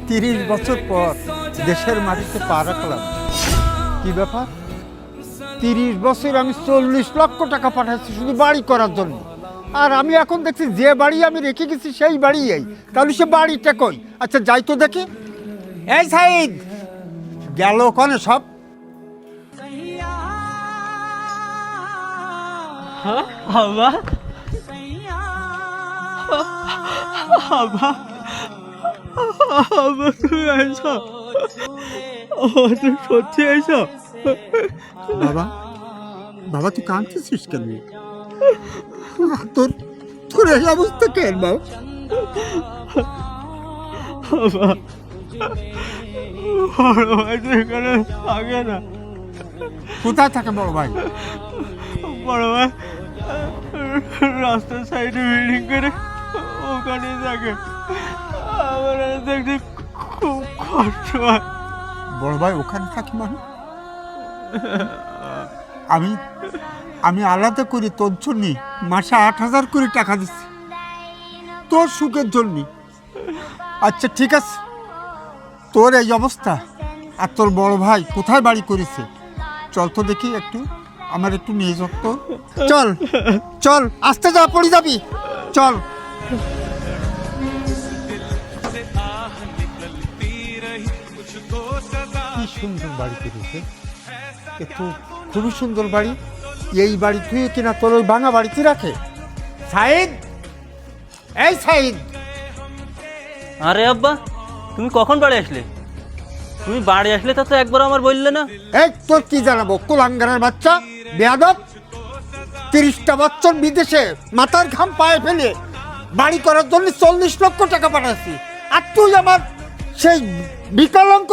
30 বছর পর দেশের মাটিতে পা রাখলাম। কি ব্যাপার? 30 বছর আমি 40 লক্ষ টাকা পাঠাচ্ছি শুধু বাড়ি করার জন্য, আর আমি এখন দেখছি যে বাড়ি আমি রেখে গেছি সেই বাড়ি এই। তাহলে সে বাড়িটা কই? আচ্ছা যাই তো দেখি। এই সাইদ, গেল ওখানে সব। বাবা বাবা বাবা, তুমি আইছো? তুমি সত্যি আইছো? বাবা, বাবা তুই কাঁদতেছিস কেন? তোর তোর এই অবস্থা কেন বাবা? বাবা, বড় ভাই তো এখানে থাকে না। কোথায় থাকে বড় ভাই? বড় ভাই রাস্তার সাইডে বিল্ডিং করে ওখানে থাকে। আমার দেখতে খুব কষ্ট হয়। বড় ভাই ওখানে থাকি মানে? আমি আমি আলাদা করে তোর জন্য মাসে 8,000 করে টাকা দিচ্ছি তোর সুখের জন্য। আচ্ছা ঠিক আছে, তোর এই অবস্থা আর তোর বড় ভাই কোথায় বাড়ি করেছে চল তো দেখি, একটু আমার একটু নিয়ে যাও তো। চল চল, আস্তে যা, পড়ে যাবি, চল। কি সুন্দর বাড়ি করেছে, এ তো খুবই সুন্দর বাড়ি। এই বাড়ি তুই কিনা তোর ওই ভাঙা বাড়িতে রাখে? সাইদ, এই সাইদ। আরে আব্বা, তুমি কখন বাড়ি আসলে? তুমি বাড়ি আসলে তা তো একবার আমার বললে না। এই তোর কি জানাবো, কুলাঙ্গারের বাচ্চা, বেয়াদব। 30টা বছর বিদেশে মাথার ঘাম পায়ে ফেলে বাড়ি করার জন্য 40 লক্ষ টাকা পাঠাচ্ছি, আর তুই আমার সেই বিকলাঙ্গ